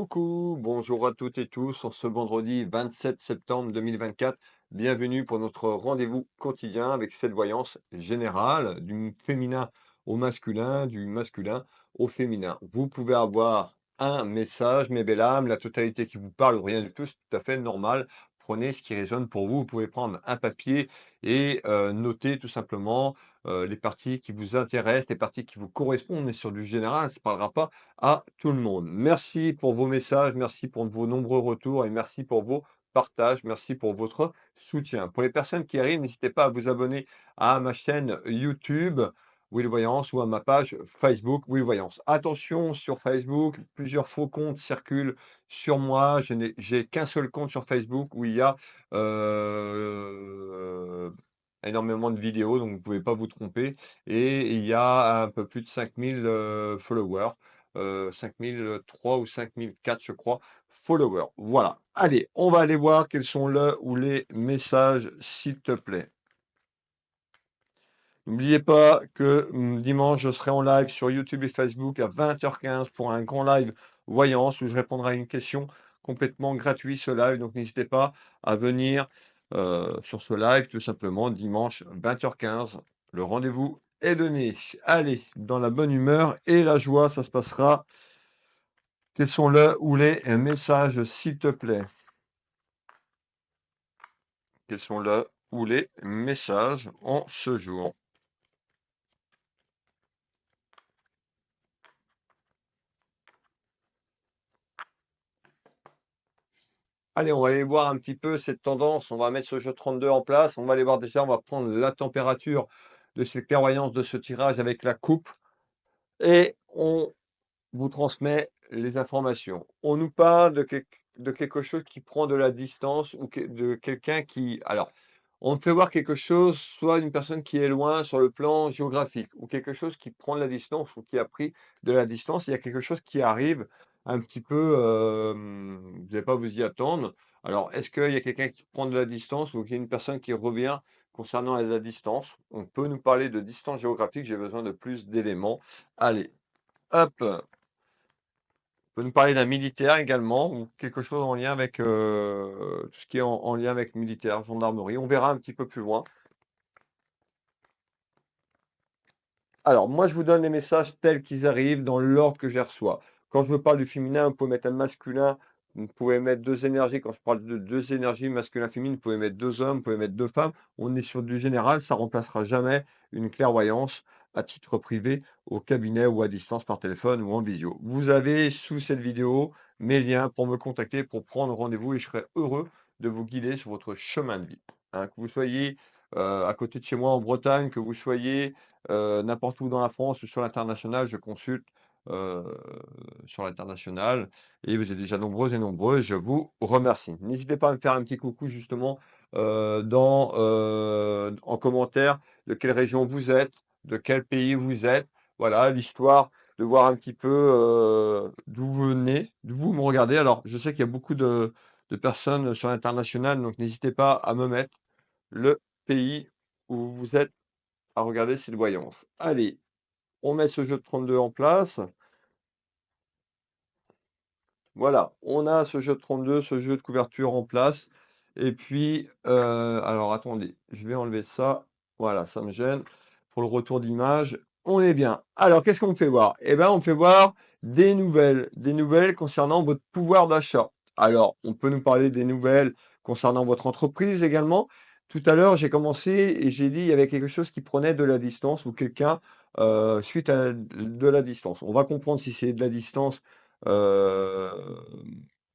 Coucou, bonjour à toutes et tous, en ce vendredi 27 septembre 2024. Bienvenue pour notre rendez-vous quotidien avec cette voyance générale du féminin au masculin, du masculin au féminin. Vous pouvez avoir un message, mes belles âmes, la totalité qui vous parle ou rien du tout, c'est tout à fait normal. Prenez ce qui résonne pour vous. Vous pouvez prendre un papier et noter tout simplement les parties qui vous intéressent, les parties qui vous correspondent, mais sur du général, ça ne parlera pas à tout le monde. Merci pour vos messages, merci pour vos nombreux retours et merci pour vos partages, merci pour votre soutien. Pour les personnes qui arrivent, n'hésitez pas à vous abonner à ma chaîne YouTube Will Voyance ou à ma page Facebook Will Voyance. Attention, sur Facebook, plusieurs faux comptes circulent sur moi. J'ai qu'un seul compte sur Facebook où il y a euh, énormément de vidéos, donc vous ne pouvez pas vous tromper. Et il y a un peu plus de 5000 followers, 5003 ou 5004, je crois, followers. Voilà. Allez, on va aller voir quels sont le ou les messages, s'il te plaît. N'oubliez pas que dimanche, je serai en live sur YouTube et Facebook à 20h15 pour un grand live voyance où je répondrai à une question complètement gratuite, ce live. Donc n'hésitez pas à venir sur ce live tout simplement dimanche 20h15. Le rendez-vous est donné. Allez, dans la bonne humeur et la joie, ça se passera. Quels sont le ou les messages, s'il te plaît? Quels sont le ou les messages en ce jour? Allez, on va aller voir un petit peu cette tendance. On va mettre ce jeu 32 en place. On va aller voir déjà, on va prendre la température de cette clairvoyance, de ce tirage avec la coupe et on vous transmet les informations. On nous parle de quelque chose qui prend de la distance ou de quelqu'un qui... Alors, on me fait voir quelque chose, soit une personne qui est loin sur le plan géographique, ou quelque chose qui prend de la distance ou qui a pris de la distance. Il y a quelque chose qui arrive un petit peu, vous n'allez pas vous y attendre. Alors, est-ce qu'il y a quelqu'un qui prend de la distance ou qu'il y a une personne qui revient concernant la distance? On peut nous parler de distance géographique, j'ai besoin de plus d'éléments. Allez, hop! Peut nous parler d'un militaire également ou quelque chose en lien avec, tout ce qui est en lien avec militaire, gendarmerie. On verra un petit peu plus loin. Alors moi, je vous donne les messages tels qu'ils arrivent dans l'ordre que je les reçois. Quand je vous parle du féminin, vous pouvez mettre un masculin, vous pouvez mettre 2 énergies. Quand je parle de 2 énergies masculin-féminin, vous pouvez mettre 2 hommes, vous pouvez mettre 2 femmes. On est sur du général, ça remplacera jamais une clairvoyance à titre privé, au cabinet ou à distance par téléphone ou en visio. Vous avez sous cette vidéo mes liens pour me contacter, pour prendre rendez-vous et je serai heureux de vous guider sur votre chemin de vie. Hein, que vous soyez, à côté de chez moi en Bretagne, que vous soyez, n'importe où dans la France ou sur l'international, je consulte, heu, sur l'international et vous êtes déjà nombreuses et nombreux, je vous remercie. N'hésitez pas à me faire un petit coucou justement, en commentaire de quelle région vous êtes, de quel pays vous êtes. Voilà, l'histoire de voir un petit peu, d'où vous venez, d'où vous me regardez. Alors, je sais qu'il y a beaucoup de personnes sur l'international, donc n'hésitez pas à me mettre le pays où vous êtes à regarder cette voyance. Allez, on met ce jeu de 32 en place. Voilà, on a ce jeu de 32, ce jeu de couverture en place. Et puis, alors attendez, je vais enlever ça. Voilà, ça me gêne. Pour le retour d'image, on est bien. Alors, qu'est-ce qu'on me fait voir? Eh bien, on me fait voir des nouvelles concernant votre pouvoir d'achat. Alors, on peut nous parler des nouvelles concernant votre entreprise également. Tout à l'heure, j'ai commencé et j'ai dit il y avait quelque chose qui prenait de la distance ou quelqu'un suite à de la distance. On va comprendre si c'est de la distance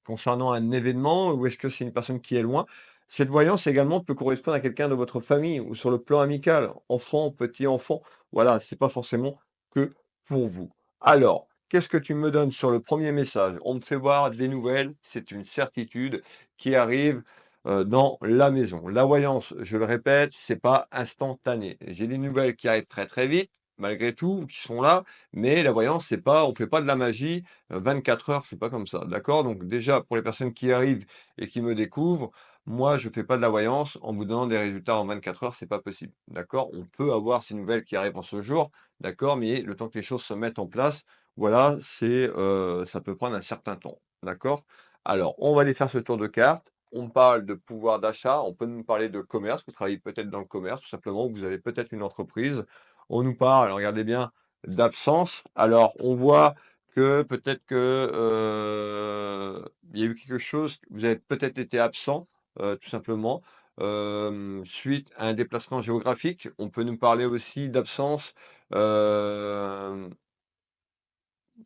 concernant un événement ou est-ce que c'est une personne qui est loin? Cette voyance également peut correspondre à quelqu'un de votre famille ou sur le plan amical, enfant, petit-enfant. Voilà, c'est pas forcément que pour vous. Alors, qu'est-ce que tu me donnes sur le premier message? On me fait voir des nouvelles, c'est une certitude qui arrive dans la maison. La voyance, je le répète, c'est pas instantané. J'ai des nouvelles qui arrivent très très vite, malgré tout, qui sont là, mais la voyance, c'est pas, on fait pas de la magie 24 heures, c'est pas comme ça, d'accord? Donc déjà, pour les personnes qui arrivent et qui me découvrent, moi, je fais pas de la voyance en vous donnant des résultats en 24 heures, c'est pas possible, d'accord? On peut avoir ces nouvelles qui arrivent en ce jour, d'accord? Mais le temps que les choses se mettent en place, voilà, ça peut prendre un certain temps. D'accord? Alors, on va aller faire ce tour de carte. On parle de pouvoir d'achat, on peut nous parler de commerce, vous travaillez peut-être dans le commerce tout simplement, ou vous avez peut-être une entreprise. On nous parle, regardez bien, d'absence. Alors, on voit que peut-être que, il y a eu quelque chose, vous avez peut-être été absent, tout simplement, suite à un déplacement géographique. On peut nous parler aussi d'absence, hem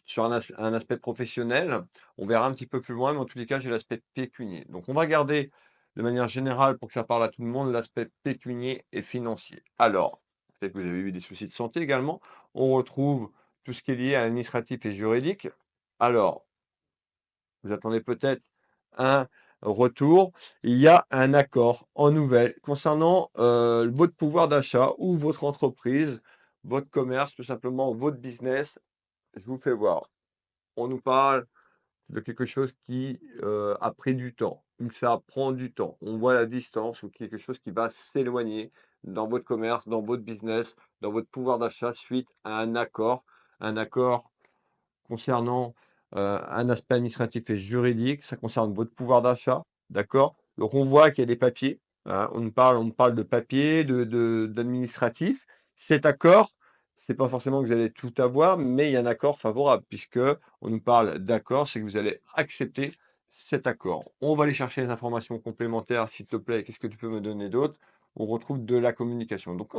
sur un aspect professionnel, on verra un petit peu plus loin, mais en tous les cas, j'ai l'aspect pécunier. Donc on va garder de manière générale, pour que ça parle à tout le monde, l'aspect pécunier et financier. Alors, peut-être que vous avez eu des soucis de santé également. On retrouve tout ce qui est lié à l'administratif et juridique. Alors, vous attendez peut-être un retour. Il y a un accord en nouvelle concernant, votre pouvoir d'achat ou votre entreprise, votre commerce, tout simplement votre business. Je vous fais voir. On nous parle de quelque chose qui, a pris du temps, ou que ça prend du temps. On voit la distance ou quelque chose qui va s'éloigner dans votre commerce, dans votre business, dans votre pouvoir d'achat suite à un accord concernant, un aspect administratif et juridique. Ça concerne votre pouvoir d'achat, d'accord? Donc on voit qu'il y a des papiers, hein, on parle de papiers, d'administratif. Cet accord, c'est pas forcément que vous allez tout avoir, mais il y a un accord favorable puisque on nous parle d'accord, c'est que vous allez accepter cet accord. On va aller chercher les informations complémentaires, s'il te plaît. Qu'est-ce que tu peux me donner d'autre? On retrouve de la communication. Donc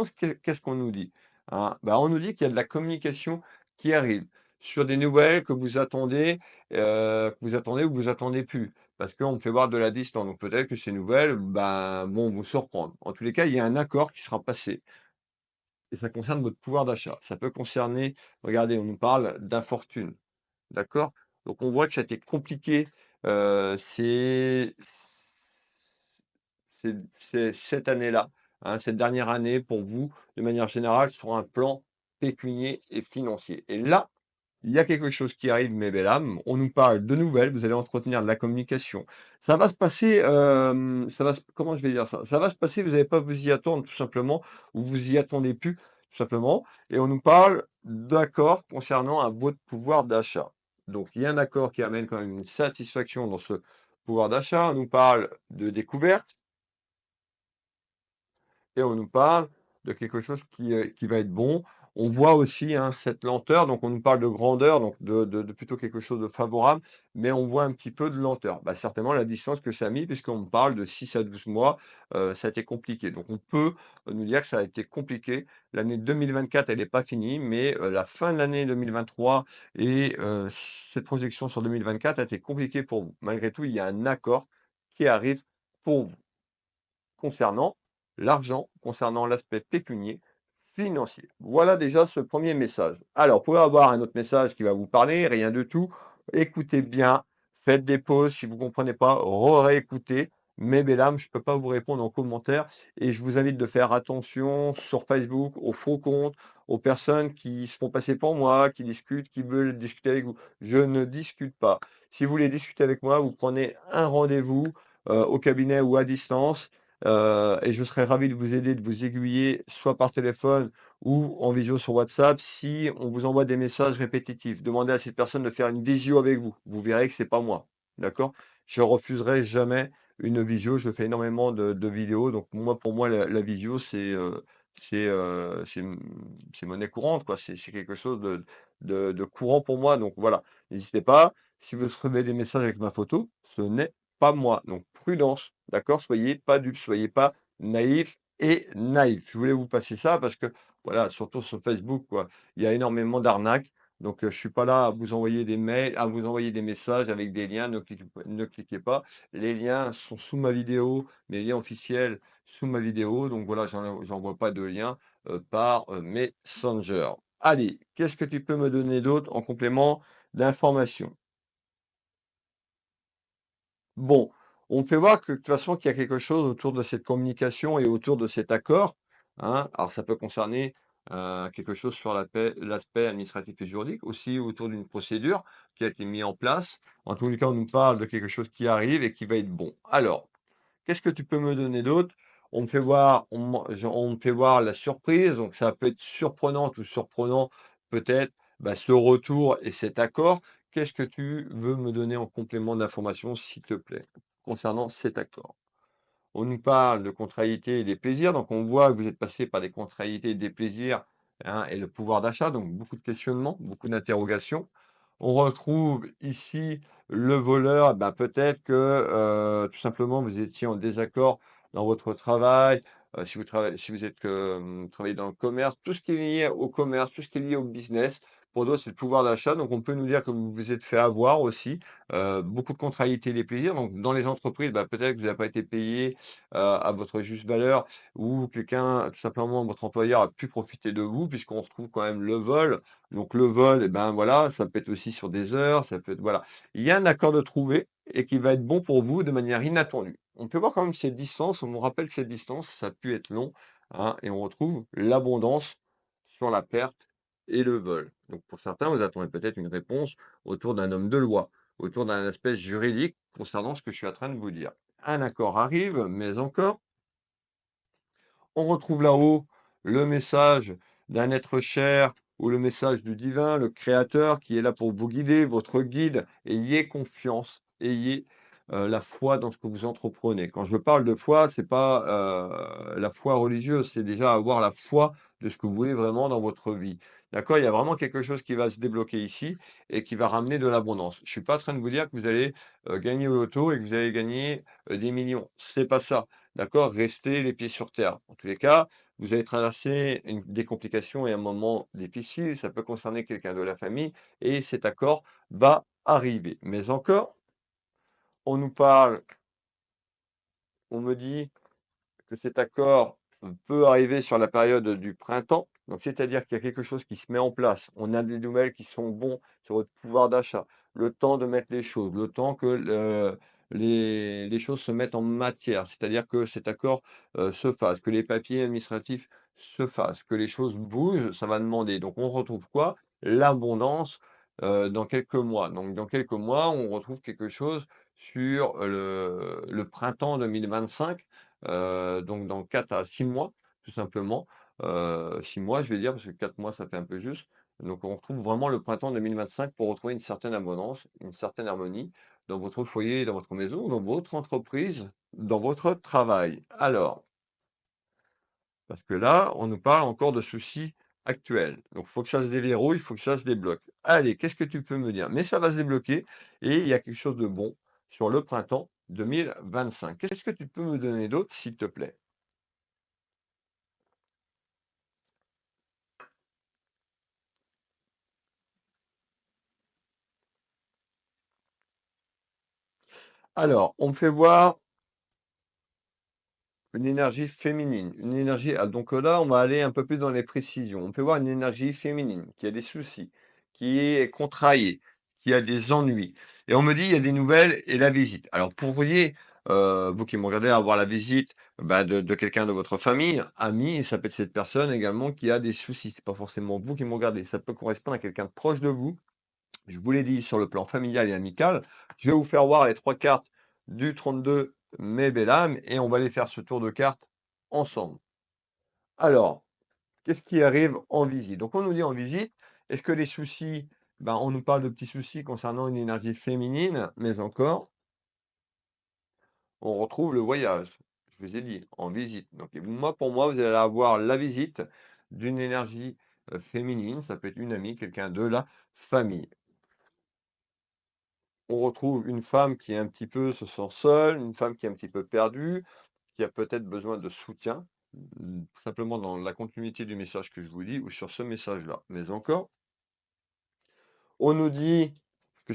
qu'est-ce qu'on nous dit? Hein? Bah, on nous dit qu'il y a de la communication qui arrive sur des nouvelles que vous attendez ou que vous attendez plus. Parce qu'on me fait voir de la distance. Donc peut-être que ces nouvelles, ben, vont vous surprendre. En tous les cas, il y a un accord qui sera passé. Et ça concerne votre pouvoir d'achat. Ça peut concerner, regardez, on nous parle d'infortune. D'accord? Donc on voit que ça a été compliqué. C'est cette année-là, hein, cette dernière année pour vous, de manière générale, sur un plan pécunier et financier. Et là, il y a quelque chose qui arrive, mes belles âmes. On nous parle de nouvelles, vous allez entretenir de la communication. Ça va se passer, comment je vais dire ça? Ça va se passer, vous n'allez pas vous y attendre tout simplement, ou vous y attendez plus tout simplement. Et on nous parle d'accords concernant un votre pouvoir d'achat. Donc il y a un accord qui amène quand même une satisfaction dans ce pouvoir d'achat. On nous parle de découverte. Et on nous parle de quelque chose qui va être bon. On voit aussi, hein, cette lenteur, donc on nous parle de grandeur, donc de plutôt quelque chose de favorable, mais on voit un petit peu de lenteur. Bah, certainement la distance que ça a mis puisqu'on me parle de 6 à 12 mois, ça a été compliqué. Donc on peut, nous dire que ça a été compliqué. L'année 2024, elle n'est pas finie, mais, la fin de l'année 2023 et cette projection sur 2024 a été compliquée pour vous. Malgré tout, il y a un accord qui arrive pour vous concernant l'argent, concernant l'aspect pécunier, financier. Voilà déjà ce premier message. Alors, vous pouvez avoir un autre message qui va vous parler, rien de tout. Écoutez bien, faites des pauses si vous ne comprenez pas, réécoutez. Mais mesdames, je ne peux pas vous répondre en commentaire et je vous invite de faire attention sur Facebook aux faux comptes, aux personnes qui se font passer pour moi, qui discutent, qui veulent discuter avec vous. Je ne discute pas. Si vous voulez discuter avec moi, vous prenez un rendez-vous au cabinet ou à distance. Et je serais ravi de vous aider, de vous aiguiller, soit par téléphone ou en visio sur WhatsApp, si on vous envoie des messages répétitifs. Demandez à cette personne de faire une visio avec vous. Vous verrez que c'est pas moi. D'accord? Je refuserai jamais une visio. Je fais énormément de vidéos. Donc moi, pour moi, la visio, c'est monnaie courante, quoi. C'est quelque chose de courant pour moi. Donc voilà. N'hésitez pas. Si vous recevez des messages avec ma photo, ce n'est pas moi. Donc prudence, d'accord? Soyez pas dupes, soyez pas naïfs et naïfs. Je voulais vous passer ça parce que, voilà, surtout sur Facebook, quoi, il y a énormément d'arnaques. Donc, je suis pas là à vous envoyer des mails, à vous envoyer des messages avec des liens. Ne cliquez pas. Les liens sont sous ma vidéo, mes liens officiels sous ma vidéo. Donc voilà, j'envoie pas de liens par Messenger. Allez, qu'est-ce que tu peux me donner d'autre en complément d'information? Bon, on me fait voir que de toute façon qu'il y a quelque chose autour de cette communication et autour de cet accord, hein. Alors ça peut concerner, quelque chose sur l'aspect administratif et juridique, aussi autour d'une procédure qui a été mise en place. En tous les cas, on nous parle de quelque chose qui arrive et qui va être bon. Alors, qu'est-ce que tu peux me donner d'autre? On me fait voir la surprise, donc ça peut être surprenant ou surprenant peut-être, bah, ce retour et cet accord Qu'est-ce que tu veux me donner en complément d'information, s'il te plaît, concernant cet accord? On nous parle de contrariété et des plaisirs, donc on voit que vous êtes passé par des contrariétés et des plaisirs, hein, et le pouvoir d'achat, donc beaucoup de questionnements, beaucoup d'interrogations. On retrouve ici le voleur, ben, peut-être que, tout simplement vous étiez en désaccord dans votre travail, si vous êtes, travaillez dans le commerce, tout ce qui est lié au commerce, tout ce qui est lié au business. Pour d'autres, c'est le pouvoir d'achat, donc on peut nous dire que vous vous êtes fait avoir aussi, beaucoup de contrariétés et des plaisirs. Donc dans les entreprises, bah, peut-être que vous n'avez pas été payé, à votre juste valeur ou quelqu'un, tout simplement votre employeur a pu profiter de vous puisqu'on retrouve quand même le vol. Donc le vol et ben, voilà, ça peut être aussi sur des heures, ça peut être voilà. Il y a un accord de trouver et qui va être bon pour vous de manière inattendue. On peut voir quand même cette distance, on nous rappelle cette distance, ça a pu être long, hein, et on retrouve l'abondance sur la perte et le vol. Donc pour certains, vous attendez peut-être une réponse autour d'un homme de loi, autour d'un aspect juridique concernant ce que je suis en train de vous dire. Un accord arrive, mais encore, on retrouve là-haut le message d'un être cher ou le message du divin, le créateur qui est là pour vous guider, votre guide. Ayez confiance, ayez la foi dans ce que vous entreprenez. Quand je parle de foi, c'est pas la foi religieuse, c'est déjà avoir la foi de ce que vous voulez vraiment dans votre vie. D'accord? Il y a vraiment quelque chose qui va se débloquer ici et qui va ramener de l'abondance. Je suis pas en train de vous dire que vous allez gagner au loto et que vous allez gagner des millions. C'est pas ça. D'accord? Restez les pieds sur terre. En tous les cas, vous allez traverser des complications et un moment difficile. Ça peut concerner quelqu'un de la famille et cet accord va arriver. Mais encore, on nous parle, on me dit que cet accord peut arriver sur la période du printemps. Donc, c'est-à-dire qu'il y a quelque chose qui se met en place. On a des nouvelles qui sont bons sur votre pouvoir d'achat. Le temps de mettre les choses, le temps que les choses se mettent en matière. C'est-à-dire que cet accord se fasse, que les papiers administratifs se fassent, que les choses bougent, ça va demander. Donc, on retrouve quoi? L'abondance dans quelques mois. Donc, dans quelques mois, on retrouve quelque chose sur le printemps 2025. Donc dans 4 à 6 mois, tout simplement. 6 mois, je vais dire, parce que 4 mois, ça fait un peu juste. Donc on retrouve vraiment le printemps 2025 pour retrouver une certaine abondance, une certaine harmonie dans votre foyer, dans votre maison, dans votre entreprise, dans votre travail. Alors, parce que là, on nous parle encore de soucis actuels. Donc il faut que ça se déverrouille, il faut que ça se débloque. Allez, qu'est-ce que tu peux me dire? Mais ça va se débloquer et il y a quelque chose de bon sur le printemps 2025. Qu'est-ce que tu peux me donner d'autre, s'il te plaît? Alors, on me fait voir une énergie féminine, une énergie donc là, on va aller un peu plus dans les précisions. On peut voir une énergie féminine qui a des soucis, qui est contrariée, qui a des ennuis et on me dit: «Il y a des nouvelles et la visite». Alors pour vous voyez, vous qui me regardez, avoir la visite, bah, de quelqu'un de votre famille, ami, et ça peut être cette personne également qui a des soucis. C'est pas forcément vous qui me regardez, ça peut correspondre à quelqu'un de proche de vous. Je vous l'ai dit sur le plan familial et amical. Je vais vous faire voir les 3 cartes du 32, mes belles âmes, et on va aller faire ce tour de cartes ensemble. Alors, qu'est-ce qui arrive en visite? Donc on nous dit en visite, est-ce que les soucis, ben, on nous parle de petits soucis concernant une énergie féminine, mais encore, on retrouve le voyage. Je vous ai dit, en visite. Donc moi, pour moi, vous allez avoir la visite d'une énergie, féminine, ça peut être une amie, quelqu'un de la famille. On retrouve une femme qui est un petit peu se sent seule, une femme qui est un petit peu perdue, qui a peut-être besoin de soutien, simplement dans la continuité du message que je vous dis ou sur ce message-là. Mais encore, on nous dit que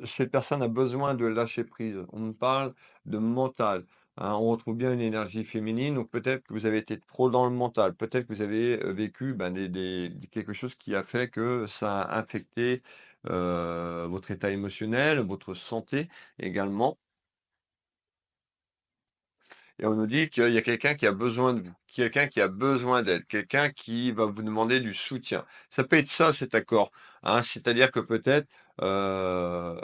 cette personne a besoin de lâcher prise. On nous parle de mental, hein. On retrouve bien une énergie féminine, donc peut-être que vous avez été trop dans le mental. Peut-être que vous avez, vécu, ben, quelque chose qui a fait que ça a infecté, votre état émotionnel, votre santé également. Et on nous dit qu'il y a quelqu'un qui a besoin de vous, quelqu'un qui a besoin d'aide, quelqu'un qui va vous demander du soutien. Ça peut être ça, cet accord, hein. C'est-à-dire que peut-être, heu,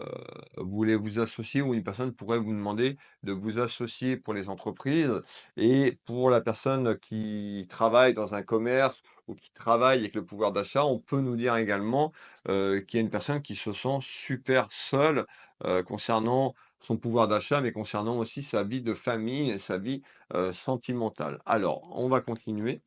voulez vous associer ou une personne pourrait vous demander de vous associer pour les entreprises et pour la personne qui travaille dans un commerce ou qui travaille avec le pouvoir d'achat, on peut nous dire également, qu'il y a une personne qui se sent super seule, concernant son pouvoir d'achat, mais concernant aussi sa vie de famille et sa vie, sentimentale. Alors, on va continuer.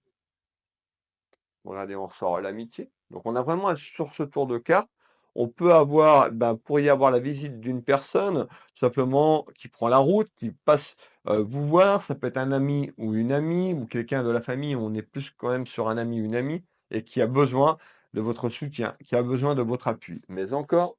Regardez, on sort l'amitié. Donc on a vraiment sur ce tour de cartes, on peut avoir, ben, pour y avoir la visite d'une personne, tout simplement qui prend la route, qui passe, vous voir. Ça peut être un ami ou une amie ou quelqu'un de la famille, on est plus quand même sur un ami ou une amie et qui a besoin de votre soutien, qui a besoin de votre appui. Mais encore,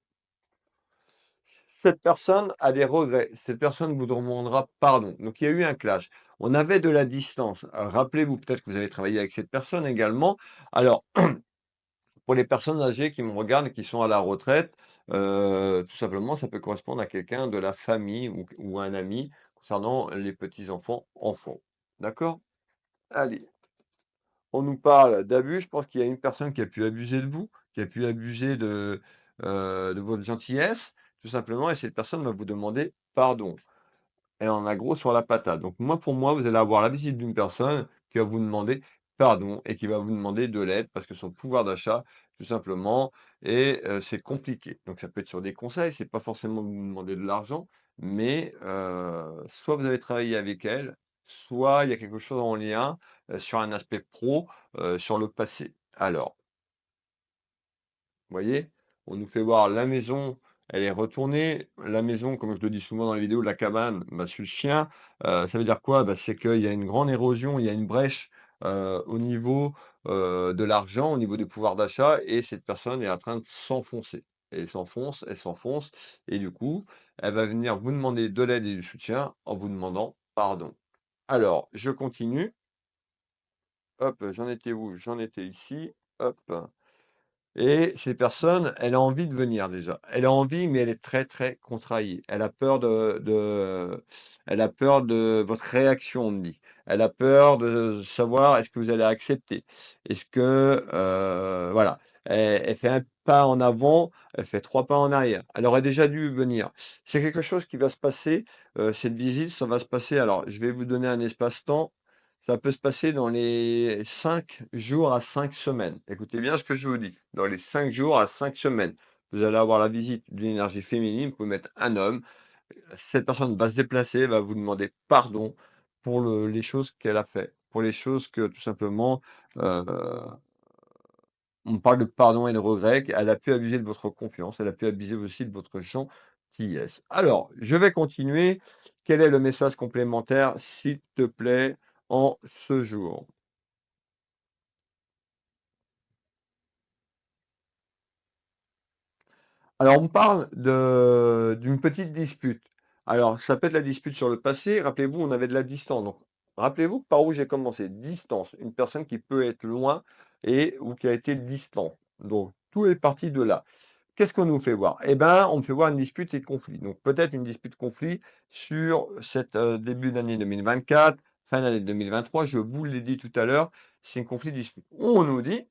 cette personne a des regrets, cette personne vous demandera pardon. Donc il y a eu un clash. On avait de la distance. Rappelez-vous, peut-être que vous avez travaillé avec cette personne également. Alors pour les personnes âgées qui me regardent et qui sont à la retraite, tout simplement, ça peut correspondre à quelqu'un de la famille ou un ami concernant les petits-enfants, enfants. D'accord? Allez, on nous parle d'abus. Je pense qu'il y a une personne qui a pu abuser de vous, qui a pu abuser de votre gentillesse, tout simplement, et cette personne va vous demander pardon. Elle en a gros sur la patate. Donc moi, pour moi, vous allez avoir la visite d'une personne qui va vous demander pardon et qui va vous demander de l'aide parce que son pouvoir d'achat, tout simplement, et c'est compliqué. Donc ça peut être sur des conseils, c'est pas forcément vous demander de l'argent, mais soit vous avez travaillé avec elle, soit il y a quelque chose en lien, sur un aspect pro, sur le passé. Alors voyez? On nous fait voir la maison, elle est retournée. La maison, comme je le dis souvent dans les vidéos, la cabane, bah, c'est le chien. Ça veut dire quoi? Bah, c'est qu'il y a une grande érosion, il y a une brèche, au niveau, de l'argent, au niveau du pouvoir d'achat et cette personne est en train de s'enfoncer. Elle s'enfonce et du coup, elle va venir vous demander de l'aide et du soutien en vous demandant pardon. Alors, je continue. Hop, j'en étais où? J'en étais ici. Hop. Et ces personnes, elle a envie de venir déjà. Elle a envie, mais elle est très, très contrariée. Elle a peur de votre réaction, on me dit. Elle a peur de savoir est-ce que vous allez accepter? Est-ce que, voilà. Elle fait un pas en avant, elle fait 3 pas en arrière. Elle aurait déjà dû venir. C'est quelque chose qui va se passer, cette visite, ça va se passer alors je vais vous donner un espace-temps. Ça peut se passer dans les 5 jours à 5 semaines. Écoutez bien ce que je vous dis. Dans les 5 jours à 5 semaines, vous allez avoir la visite d'une énergie féminine. Vous pouvez mettre un homme. Cette personne va se déplacer, va vous demander pardon pour les choses qu'elle a fait, pour les choses que tout simplement, euh, on parle de pardon et de regret. Elle a pu abuser de votre confiance, elle a pu abuser aussi de votre gentillesse. Alors, je vais continuer. Quel est le message complémentaire, s'il te plaît, en ce jour? Alors, on parle d'une petite dispute. Alors, ça peut être la dispute sur le passé. Rappelez-vous, on avait de la distance. Donc, rappelez-vous par où j'ai commencé. Distance, une personne qui peut être loin et ou qui a été distant. Donc, tout est parti de là. Qu'est-ce qu'on nous fait voir? Eh ben, on me fait voir une dispute et conflit. Donc, peut-être une dispute-conflit sur cette début d'année 2024, fin d'année 2023. Je vous l'ai dit tout à l'heure, c'est un conflit-dispute. On nous dit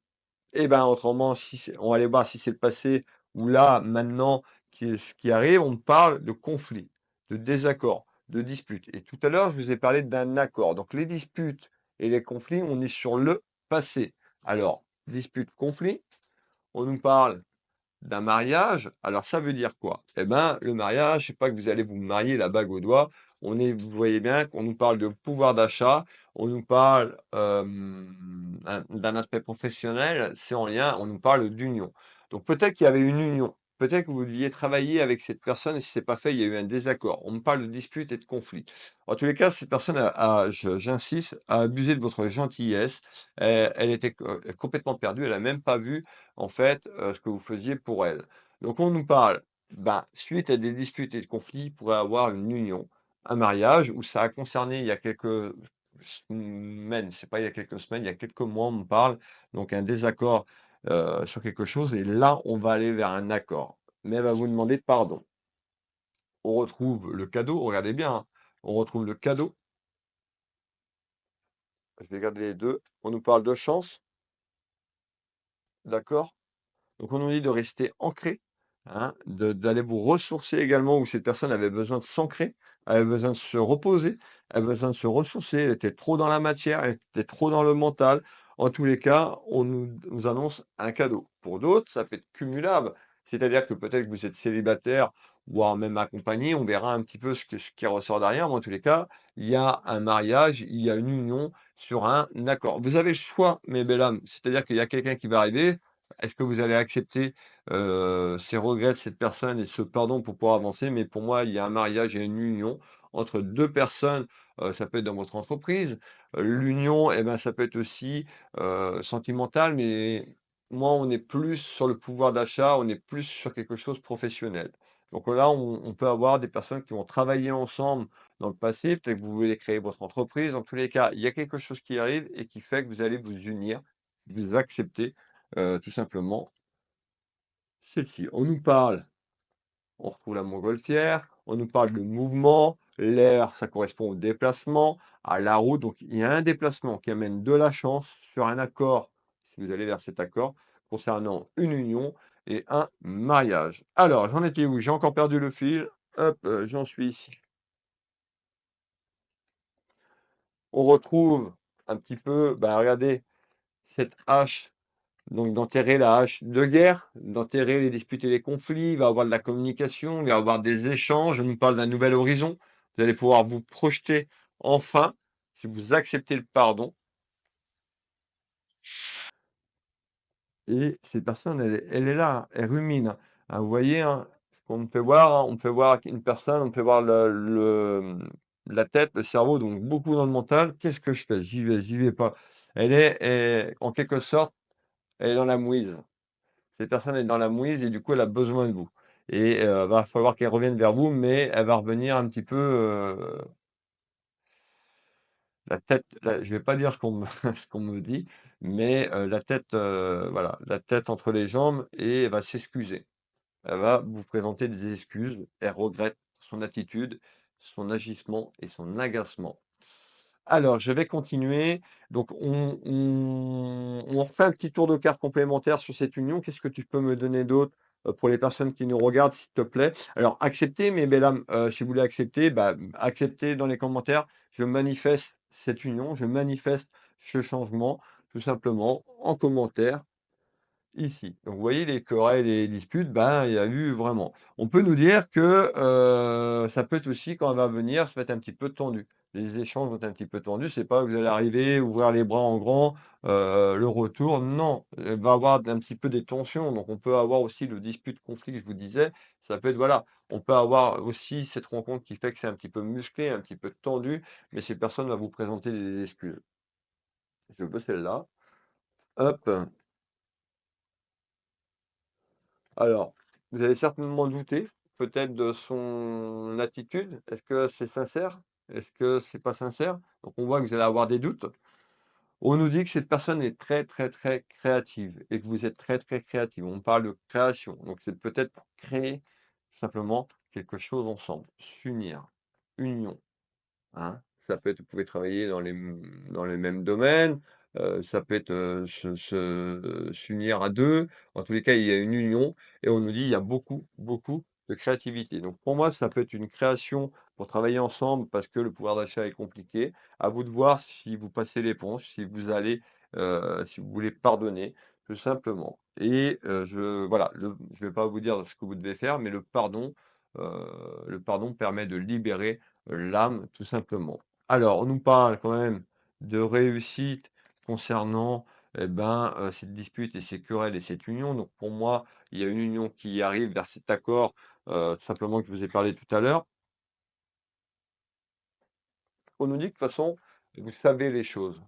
eh ben, autrement, si c'est on va aller voir si c'est le passé ou là, maintenant, ce qui arrive, on parle de conflit, de désaccord, de dispute. Et tout à l'heure, je vous ai parlé d'un accord. Donc les disputes et les conflits, on est sur le passé. Alors, dispute, conflit, on nous parle d'un mariage, alors ça veut dire quoi? Eh ben, le mariage, c'est pas que vous allez vous marier la bague au doigt. Vous voyez bien qu'on nous parle de pouvoir d'achat, on nous parle d'un aspect professionnel, c'est en lien, on nous parle d'union. Donc peut-être qu'il y avait une union, peut-être que vous deviez travailler avec cette personne et si c'est pas fait, il y a eu un désaccord. On me parle de dispute et de conflit. En tous les cas, cette personne j'insiste, a abusé de votre gentillesse. Elle était complètement perdue, elle a même pas vu en fait, ce que vous faisiez pour elle. Donc on nous parle, ben, suite à des disputes et de conflits, il pourrait avoir une union, un mariage où ça a concerné il y a quelques semaines, c'est pas il y a quelques semaines, il y a quelques mois, on me parle, donc un désaccord, sur quelque chose et là, on va aller vers un accord. Mais elle va vous demander pardon. On retrouve le cadeau, regardez bien, hein, on retrouve le cadeau, je vais garder les 2. On nous parle de chance, d'accord? Donc on nous dit de rester ancré. hein, d'aller vous ressourcer également, où cette personne avait besoin de s'ancrer, avait besoin de se reposer, avait besoin de se ressourcer, elle était trop dans la matière, elle était trop dans le mental. En tous les cas, on nous annonce un cadeau. Pour d'autres, ça peut être cumulable, c'est-à-dire que peut-être que vous êtes célibataire, voire même accompagné, on verra un petit peu ce qui ressort derrière, mais en tous les cas, il y a un mariage, il y a une union sur un accord. Vous avez le choix, mes belles âmes, c'est-à-dire qu'il y a quelqu'un qui va arriver, est-ce que vous allez accepter ses regrets de cette personne et ce pardon pour pouvoir avancer? Mais pour moi, il y a un mariage et une union entre 2 personnes, ça peut être dans votre entreprise. L'union et ben, ça peut être aussi, sentimental, mais moi, on est plus sur le pouvoir d'achat, on est plus sur quelque chose de professionnel. Donc là, on peut avoir des personnes qui ont travaillé ensemble dans le passé, peut-être que vous voulez créer votre entreprise. Dans tous les cas, il y a quelque chose qui arrive et qui fait que vous allez vous unir, vous accepter, tout simplement celle-ci. On nous parle, on retrouve la montgolfière, on nous parle de mouvement, l'air, ça correspond au déplacement, à la route. Donc il y a un déplacement qui amène de la chance sur un accord, si vous allez vers cet accord, concernant une union et un mariage. Alors, j'en étais où? J'ai encore perdu le fil. Hop, j'en suis ici. On retrouve un petit peu, bah, regardez, cette hache. Donc d'enterrer la hache de guerre, d'enterrer les disputes et les conflits, il va y avoir de la communication, il va y avoir des échanges, on nous parle d'un nouvel horizon. Vous allez pouvoir vous projeter enfin, si vous acceptez le pardon. Et cette personne, elle est là, hein, elle rumine, hein. Vous voyez, hein, ce qu'on me fait voir, hein, on me fait voir une personne, on me fait voir la tête, le cerveau, donc beaucoup dans le mental. Qu'est-ce que je fais? J'y vais pas. En quelque sorte, elle est dans la mouise. Cette personne est dans la mouise et du coup, elle a besoin de vous et va falloir qu'elle revienne vers vous, mais elle va revenir un petit peu, la tête la je vais pas dire ce qu'on me ce qu'on me dit, mais la tête, voilà, la tête entre les jambes et elle va s'excuser. Elle va vous présenter des excuses. Elle regrette son attitude, son agissement et son agacement. Alors, je vais continuer. Donc, on refait un petit tour de cartes complémentaires sur cette union. Qu'est-ce que tu peux me donner d'autre, pour les personnes qui nous regardent, s'il te plaît? Alors, acceptez, mes belles âmes, si vous voulez accepter, bah, acceptez dans les commentaires. Je manifeste cette union, je manifeste ce changement, tout simplement, en commentaire. Ici. Donc vous voyez les querelles et les disputes, ben, il y a eu vraiment. On peut nous dire que, ça peut être aussi quand elle va venir, ça va être un petit peu tendu. Les échanges vont être un petit peu tendus, c'est pas que vous allez arriver, ouvrir les bras en grand, le retour, non, il va y avoir un petit peu des tensions, donc on peut avoir aussi le dispute conflit que je vous disais, ça peut être voilà, on peut avoir aussi cette rencontre qui fait que c'est un petit peu musclé, un petit peu tendu, mais ces personnes va vous présenter des excuses. Je veux celle-là. Hop. Alors, vous allez certainement douter, peut-être de son attitude. Est-ce que c'est sincère? Est-ce que c'est pas sincère? Donc on voit que vous allez avoir des doutes. On nous dit que cette personne est très, très, très créative et que vous êtes très, très créative. On parle de création. Donc c'est peut-être pour créer tout simplement quelque chose ensemble, s'unir, union. Hein? Ça peut être vous pouvez travailler dans les mêmes domaines, ça peut être, s'unir à 2. En tous les cas, il y a une union et on nous dit: «Il y a beaucoup, beaucoup de créativité». Donc pour moi, ça peut être une création pour travailler ensemble parce que le pouvoir d'achat est compliqué. À vous de voir si vous passez l'éponge, si vous allez, si vous voulez pardonner, tout simplement. Et je voilà, je vais pas vous dire ce que vous devez faire, mais le pardon permet de libérer l'âme, tout simplement. Alors, on nous parle quand même de réussite concernant, eh ben, cette dispute et ces querelles et cette union. Donc pour moi, il y a une union qui arrive vers cet accord, tout simplement que je vous ai parlé tout à l'heure. On nous dit que de toute façon, vous savez les choses,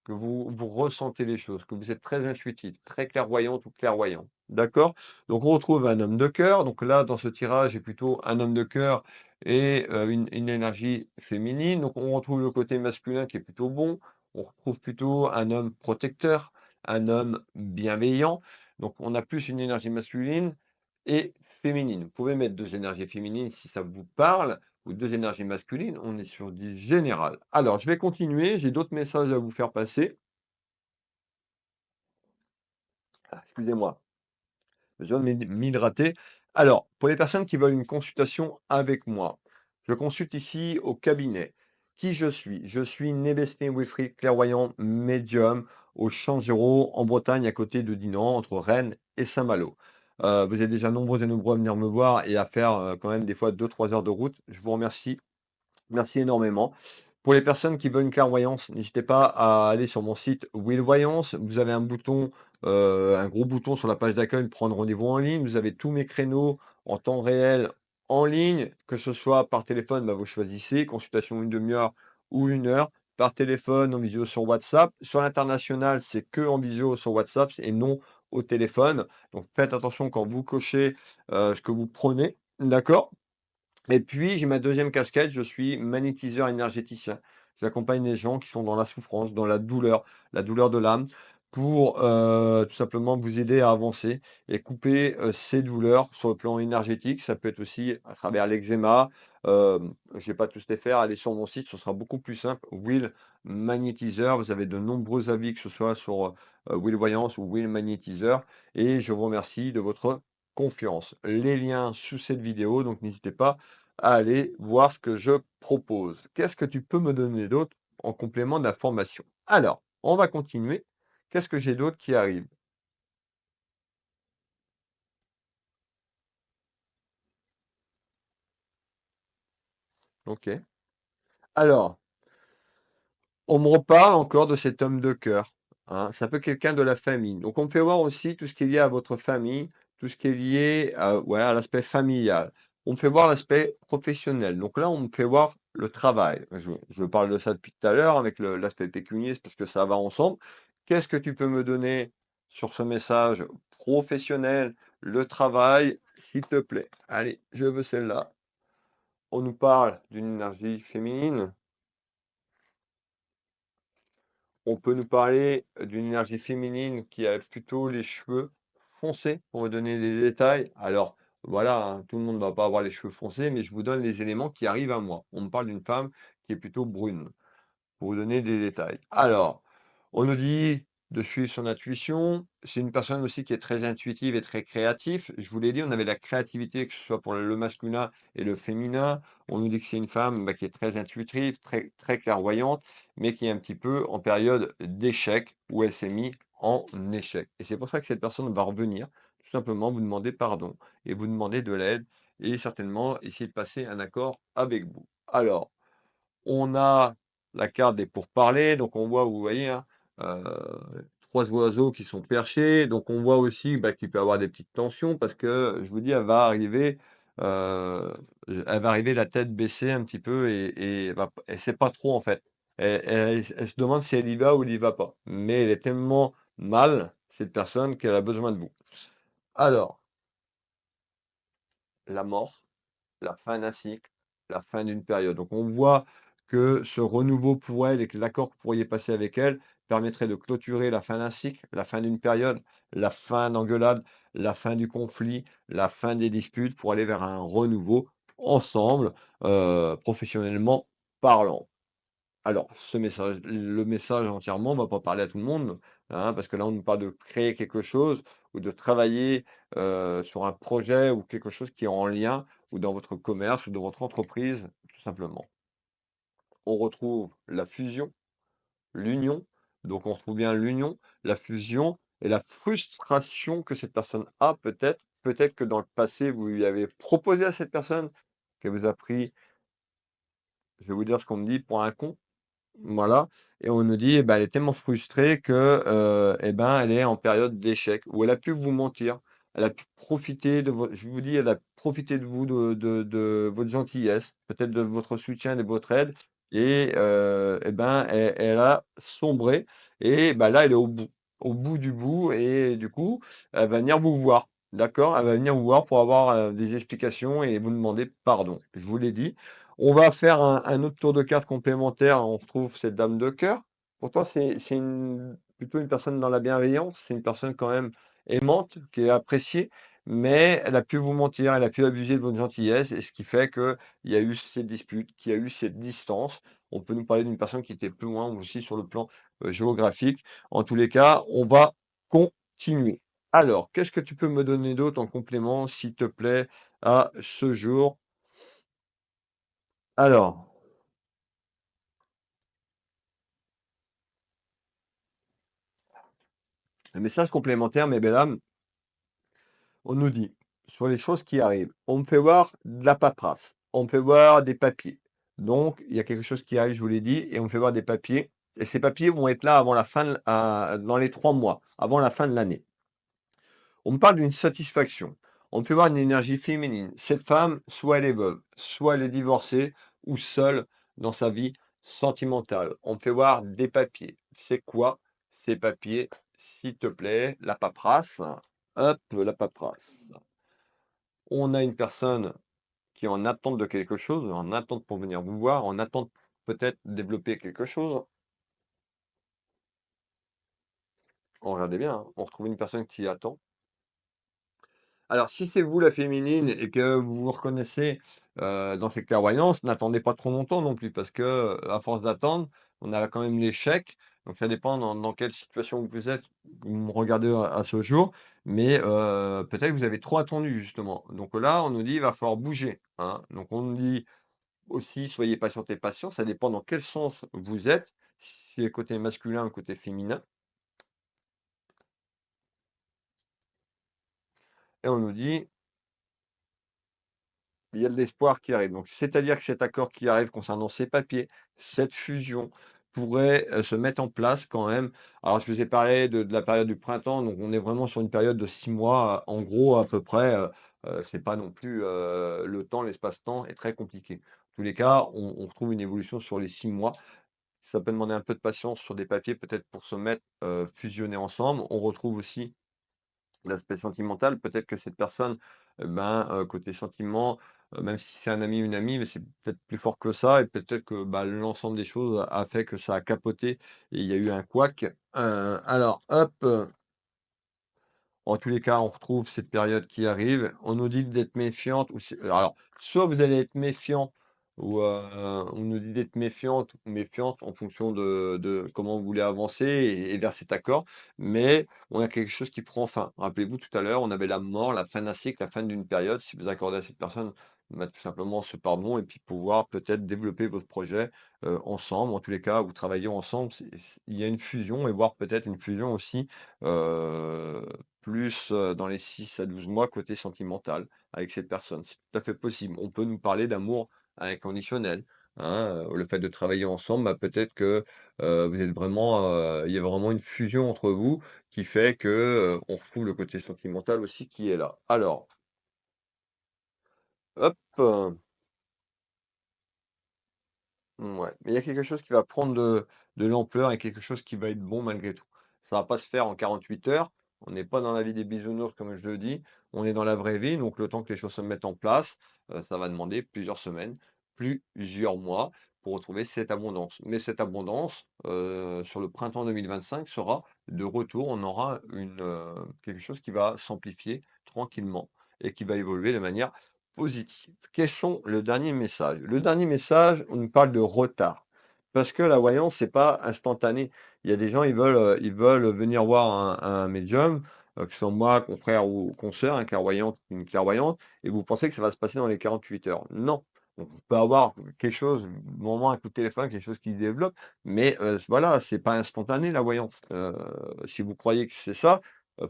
que vous ressentez les choses, que vous êtes très intuitif, très clairvoyante ou clairvoyant. D'accord? Donc on retrouve un homme de cœur. Donc là, dans ce tirage, j'ai plutôt un homme de cœur et une énergie féminine. Donc on retrouve le côté masculin qui est plutôt bon. On retrouve plutôt un homme protecteur, un homme bienveillant. Donc on a plus une énergie masculine et féminine. Vous pouvez mettre 2 énergies féminines si ça vous parle ou 2 énergies masculines, on est sur du général. Alors, je vais continuer, j'ai d'autres messages à vous faire passer. Ah, excusez-moi, j'ai besoin de m'hydrater. Alors, pour les personnes qui veulent une consultation avec moi, je consulte ici au cabinet. Qui je suis? Je suis Nebesné Wilfried, clairvoyant médium au Champ Géraud, en Bretagne, à côté de Dinan, entre Rennes et Saint-Malo. Vous êtes déjà nombreux et nombreux à venir me voir et à faire quand même des fois 2-3 heures de route. Je vous remercie. Merci énormément. Pour les personnes qui veulent une clairvoyance, n'hésitez pas à aller sur mon site Will Voyance. Vous avez un bouton, un gros bouton sur la page d'accueil, prendre rendez-vous en ligne. Vous avez tous mes créneaux en temps réel en ligne, que ce soit par téléphone, bah, vous choisissez, consultation une demi-heure ou 1 heure, par téléphone, en visio sur WhatsApp. Sur l'international, c'est que en visio sur WhatsApp et non au téléphone. Donc faites attention quand vous cochez ce que vous prenez. D'accord? Et puis, j'ai ma deuxième casquette, je suis magnétiseur énergéticien. J'accompagne les gens qui sont dans la souffrance, dans la douleur de l'âme, pour tout simplement vous aider à avancer et couper ces douleurs sur le plan énergétique. Ça peut être aussi à travers l'eczéma. Je ne vais pas tous les faire. Allez sur mon site, ce sera beaucoup plus simple. Will Magnétiseur. Vous avez de nombreux avis, que ce soit sur Will Voyance ou Will Magnétiseur. Et je vous remercie de votre confiance. Les liens sous cette vidéo, donc n'hésitez pas à aller voir ce que je propose. Qu'est-ce que tu peux me donner d'autre en complément de la formation? Alors, on va continuer. Qu'est-ce que j'ai d'autre qui arrive? OK. Alors, on me reparle encore de cet homme de cœur, hein. Ça peut être quelqu'un de la famille. Donc on me fait voir aussi tout ce qui est lié à votre famille, tout ce qui est lié à, ouais, à l'aspect familial. On me fait voir l'aspect professionnel. Donc là, on me fait voir le travail. Je parle de ça depuis tout à l'heure avec l'aspect pécunier, c'est parce que ça va ensemble. Qu'est-ce que tu peux me donner sur ce message professionnel, le travail, s'il te plaît? Allez, je veux celle-là. On nous parle d'une énergie féminine. On peut nous parler d'une énergie féminine qui a plutôt les cheveux foncés, pour vous donner des détails. Alors, voilà, hein, tout le monde ne va pas avoir les cheveux foncés, mais je vous donne les éléments qui arrivent à moi. On me parle d'une femme qui est plutôt brune pour vous donner des détails. Alors, on nous dit de suivre son intuition. C'est une personne aussi qui est très intuitive et très créative. Je vous l'ai dit, on avait la créativité, que ce soit pour le masculin et le féminin. On nous dit que c'est une femme bah, qui est très intuitive, très, très clairvoyante, mais qui est un petit peu en période d'échec, où elle s'est mise en échec. Et c'est pour ça que cette personne va revenir, tout simplement vous demander pardon et vous demander de l'aide et certainement essayer de passer un accord avec vous. Alors, on a la carte des pourparlers, donc on voit, vous voyez, hein, 3 oiseaux qui sont perchés. Donc on voit aussi, bah, qu'il peut y avoir des petites tensions parce que, je vous dis, heu, elle va arriver la tête baissée un petit peu et sait pas trop en fait. Elle se demande si elle y va ou elle y va pas. Mais elle est tellement mal, cette personne, qu'elle a besoin de vous. Alors, la mort. La fin d'un cycle, la fin d'une période. Donc on voit que ce renouveau pour elle et que l'accord que vous pourriez passer avec elle permettrait de clôturer la fin d'un cycle, la fin d'une période, la fin d'engueulade, la fin du conflit, la fin des disputes pour aller vers un renouveau ensemble, professionnellement parlant. Alors, le message entièrement, on va pas parler à tout le monde, hein, parce que là, on nous parle de créer quelque chose ou de travailler sur un projet ou quelque chose qui est en lien ou dans votre commerce ou dans votre entreprise, tout simplement. On retrouve la fusion, l'union, donc on retrouve bien l'union, la fusion et la frustration que cette personne a peut-être. Peut-être que dans le passé, vous lui avez proposé à cette personne qu'elle vous a pris, je vais vous dire ce qu'on me dit, pour un con. Voilà, et on nous dit, eh ben, elle est tellement frustrée que, eh ben, elle est en période d'échec, où elle a pu vous mentir. Elle a pu profiter de votre je vous dis, elle a profité de vous, de votre gentillesse, peut-être de votre soutien, de votre aide et et ben, elle a sombré et bah, là, elle est au bout du bout et du coup, elle va venir vous voir, d'accord? Elle va venir vous voir pour avoir, des explications et vous demander pardon. Je vous l'ai dit. On va faire un autre tour de cartes complémentaire. On retrouve cette dame de cœur. Pourtant, plutôt une personne dans la bienveillance. C'est une personne quand même aimante, qui est appréciée, mais elle a pu vous mentir, elle a pu abuser de votre gentillesse, et ce qui fait qu'il y a eu ces disputes, qu'il y a eu cette distance. On peut nous parler d'une personne qui était plus loin aussi sur le plan géographique. En tous les cas, on va continuer. Alors, qu'est-ce que tu peux me donner d'autre en complément, s'il te plaît, à ce jour? Alors, le message complémentaire, mes belles âmes, on nous dit, sur les choses qui arrivent, on me fait voir de la paperasse, on me fait voir des papiers. Donc, il y a quelque chose qui arrive, je vous l'ai dit, et on me fait voir des papiers. Et ces papiers vont être là avant la fin, dans les 3 mois, avant la fin de l'année. On me parle d'une satisfaction. On me fait voir une énergie féminine. Cette femme, soit elle est veuve, soit elle est divorcée ou seule dans sa vie sentimentale. On me fait voir des papiers. C'est quoi ces papiers, s'il te plaît? La paperasse. Hop, la paperasse. On a une personne qui est en attente de quelque chose, en attente pour venir vous voir, en attente peut-être développer quelque chose. Regardez bien, hein, on retrouve une personne qui attend. Alors, si c'est vous la féminine et que vous vous reconnaissez, dans ces clairvoyances, n'attendez pas trop longtemps non plus parce que, à force d'attendre, on a quand même l'échec. Donc ça dépend dans quelle situation vous êtes, vous me regardez à ce jour, mais peut-être que vous avez trop attendu justement. Donc là, on nous dit: «Il va falloir bouger», hein. Donc on nous dit aussi: «Soyez patiente et patient», ça dépend dans quel sens vous êtes, si c'est côté masculin ou côté féminin et on nous dit il y a de l'espoir qui arrive. Donc, c'est-à-dire que cet accord qui arrive concernant ces papiers, cette fusion pourrait se mettre en place quand même. Alors, je vous ai parlé de la période du printemps, donc on est vraiment sur une période de 6 mois, en gros, à peu près. C'est pas non plus le temps, l'espace-temps est très compliqué. En tous les cas, on retrouve une évolution sur les 6 mois. Ça peut demander un peu de patience sur des papiers, peut-être pour se mettre fusionnés ensemble. On retrouve aussi l'aspect sentimental, peut-être que cette personne, côté sentiment, même si c'est un ami, une amie, mais c'est peut-être plus fort que ça et peut-être que, bah, l'ensemble des choses a fait que ça a capoté et il y a eu un couac. Alors hop, en tous les cas, on retrouve cette période qui arrive. On nous dit d'être méfiante ou alors, soit vous allez être méfiant ou, on nous dit d'être méfiante ou méfiante en fonction de comment vous voulez avancer et vers cet accord. Mais on a quelque chose qui prend fin. Rappelez-vous tout à l'heure, on avait la mort, la fin d'un cycle, la fin d'une période. Si vous accordez à cette personne, bah, tout simplement ce pardon et puis pouvoir peut-être développer votre projet, ensemble. En tous les cas, vous travaillez ensemble, il y a une fusion et voire peut-être une fusion aussi, plus, dans les 6 à 12 mois côté sentimental avec cette personne. C'est tout à fait possible. On peut nous parler d'amour inconditionnel, hein, le fait de travailler ensemble, bah, peut-être que, vous êtes vraiment, il y a vraiment une fusion entre vous qui fait que, on retrouve le côté sentimental aussi qui est là. Alors, hop. Ouais, mais il y a quelque chose qui va prendre de l'ampleur et quelque chose qui va être bon malgré tout. Ça va pas se faire en 48 heures. On n'est pas dans la vie des bisounours comme je le dis. On est dans la vraie vie, donc le temps que les choses se mettent en place, ça va demander plusieurs semaines, plusieurs mois pour retrouver cette abondance. Mais cette abondance, sur le printemps 2025 sera de retour. On aura quelque chose qui va s'amplifier tranquillement et qui va évoluer de manière positive. Quels sont le dernier message? Le dernier message, on nous parle de retard. Parce que la voyance, c'est pas instantané. Il y a des gens, ils veulent venir voir un médium, que ce soit moi, confrère ou consoeur, un clairvoyant, une clairvoyante, et vous pensez que ça va se passer dans les 48 heures. Non. Donc, on peut avoir quelque chose, moment un coup de téléphone, quelque chose qui se développe, mais voilà, c'est pas instantané la voyance. Si vous croyez que c'est ça,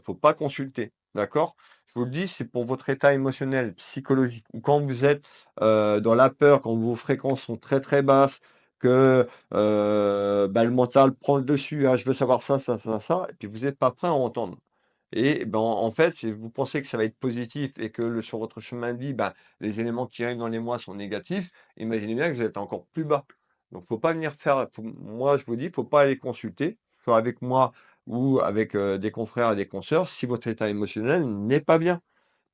faut pas consulter. D'accord? Je vous le dis, c'est pour votre état émotionnel, psychologique, ou quand vous êtes dans la peur, quand vos fréquences sont très très basses, que bah, le mental prend le dessus, ah, je veux savoir ça, ça, ça, ça, et puis vous n'êtes pas prêt à entendre. Et ben, en fait, si vous pensez que ça va être positif et que sur votre chemin de vie, ben, les éléments qui arrivent dans les mois sont négatifs, imaginez bien que vous êtes encore plus bas. Donc, faut pas venir faire. Moi, je vous dis, faut pas aller consulter, soit avec moi ou avec des confrères et des consoeurs, si votre état émotionnel n'est pas bien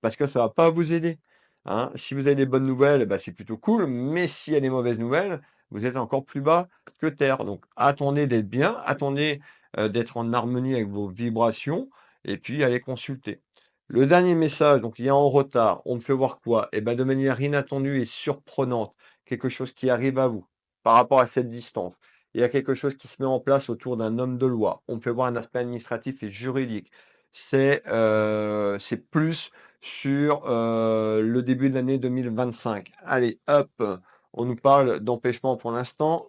parce que ça va pas vous aider, hein. Si vous avez des bonnes nouvelles, bah, c'est plutôt cool, mais s'il y a des mauvaises nouvelles, vous êtes encore plus bas que terre. Donc attendez d'être bien, attendez, d'être en harmonie avec vos vibrations et puis allez consulter. Le dernier message, donc il y a en retard, on me fait voir quoi? Et ben, de manière inattendue et surprenante, quelque chose qui arrive à vous par rapport à cette distance. Il y a quelque chose qui se met en place autour d'un homme de loi. On me fait voir un aspect administratif et juridique. c'est plus sur, le début de l'année 2025. Allez, hop, on nous parle d'empêchement pour l'instant.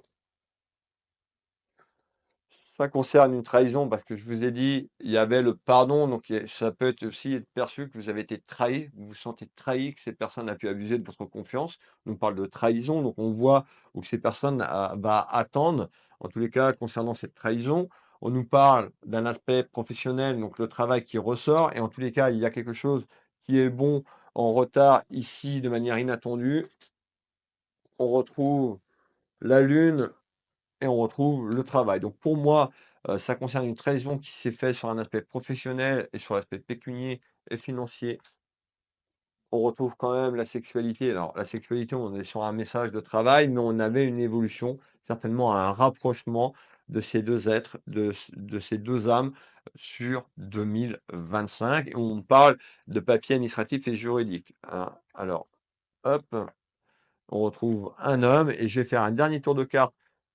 Ça concerne une trahison parce que je vous ai dit, il y avait le pardon, donc ça peut être aussi être perçu que vous avez été trahi, vous vous sentez trahi, que ces personnes a pu abuser de votre confiance. On parle de trahison, donc on voit où que ces personnes va attendre. En tous les cas, concernant cette trahison, on nous parle d'un aspect professionnel, donc le travail qui ressort, et en tous les cas, il y a quelque chose qui est bon en retard ici de manière inattendue. On retrouve la lune et on retrouve le travail. Donc pour moi, ça concerne une trahison qui s'est faite sur un aspect professionnel et sur l'aspect pécunier et financier. On retrouve quand même la sexualité. Alors la sexualité, on est sur un message de travail, mais on avait une évolution, certainement un rapprochement de ces 2 êtres, de ces 2 âmes sur 2025 et on parle de papier administratif et juridique, hein. Alors hop. On retrouve un homme et je vais faire un dernier tour de cartes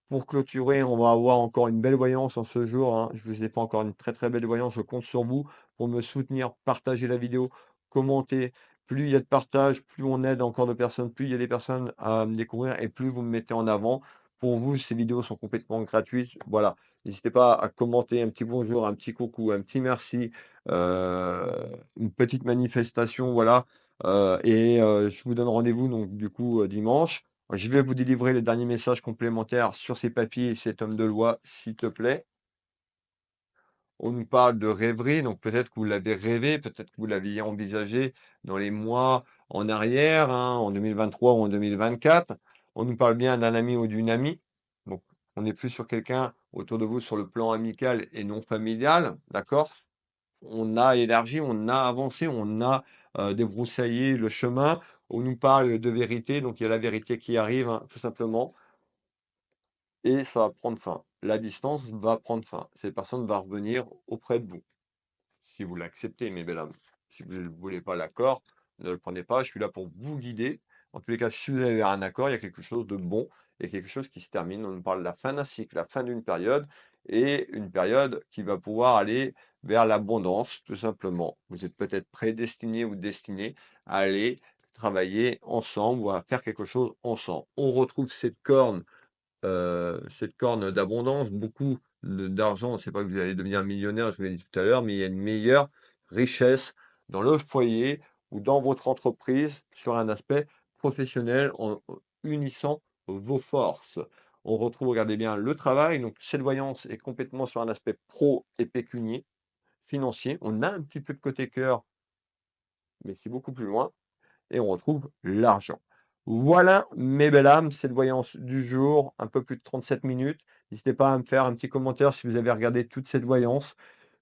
pour clôturer. On va avoir encore une belle voyance en ce jour, hein. Je vous ai fait encore une très très belle voyance. Je compte sur vous pour me soutenir, partager la vidéo, commenter. Plus il y a de partage, plus on aide encore de personnes, plus il y a des personnes à me découvrir et plus vous me mettez en avant. Pour vous, ces vidéos sont complètement gratuites. Voilà. N'hésitez pas à commenter un petit bonjour, un petit coucou, un petit merci, une petite manifestation. Voilà. Je vous donne rendez-vous donc du coup, dimanche. Je vais vous délivrer les derniers messages complémentaires sur ces papiers et cet homme de loi, s'il te plaît. On nous parle de rêverie, donc peut-être que vous l'avez rêvé, peut-être que vous l'aviez envisagé dans les mois en arrière, hein, en 2023 ou en 2024. On nous parle bien d'un ami ou d'une amie. Donc on est plus sur quelqu'un autour de vous sur le plan amical et non familial, d'accord? On a élargi, on a avancé, on a, débroussaillé le chemin. On nous parle de vérité, donc il y a la vérité qui arrive, hein, tout simplement et ça va prendre fin. La distance va prendre fin. Cette personne va revenir auprès de vous. Si vous l'acceptez, mes belles âmes. Si vous ne voulez pas l'accord, ne le prenez pas. Je suis là pour vous guider. En tous les cas, si vous avez un accord, il y a quelque chose de bon et quelque chose qui se termine. On nous parle de la fin d'un cycle, la fin d'une période et une période qui va pouvoir aller vers l'abondance, tout simplement. Vous êtes peut-être prédestiné ou destiné à aller travailler ensemble ou à faire quelque chose ensemble. On retrouve cette corne d'abondance, beaucoup d'argent. C'est pas que vous allez devenir millionnaire, je vous l'ai dit tout à l'heure, mais il y a une meilleure richesse dans le foyer ou dans votre entreprise sur un aspect professionnel en unissant vos forces. On retrouve, regardez bien, le travail. Donc, cette voyance est complètement sur un aspect pro et pécunier, financier. On a un petit peu de côté cœur, mais c'est beaucoup plus loin et on retrouve l'argent. Voilà, mes belles âmes, cette voyance du jour, un peu plus de 37 minutes. N'hésitez pas à me faire un petit commentaire si vous avez regardé toute cette voyance.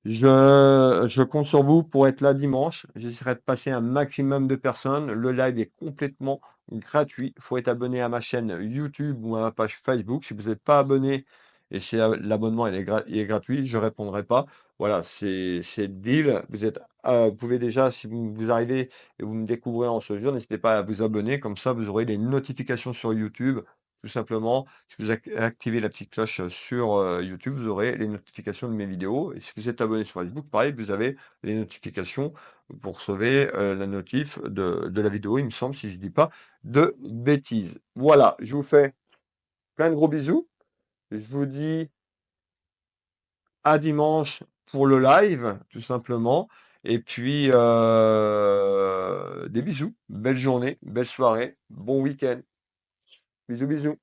Je compte sur vous pour être là dimanche. J'essaierai de passer un maximum de personnes. Le live est complètement gratuit. Il faut être abonné à ma chaîne YouTube ou à ma page Facebook. Si vous n'êtes pas abonné et si l'abonnement il est gratuit, je ne répondrai pas. Voilà, c'est le deal. Vous pouvez déjà, si vous arrivez et vous me découvrez en ce jour, n'hésitez pas à vous abonner. Comme ça, vous aurez les notifications sur YouTube. Tout simplement, si vous activez la petite cloche sur YouTube, vous aurez les notifications de mes vidéos. Et si vous êtes abonné sur Facebook, pareil, vous avez les notifications. Vous recevez la notif de la vidéo, il me semble, si je ne dis pas de bêtises. Voilà, je vous fais plein de gros bisous. Je vous dis à dimanche pour le live, tout simplement. Et puis, des bisous. Belle journée, belle soirée, bon week-end. Bisous, bisous.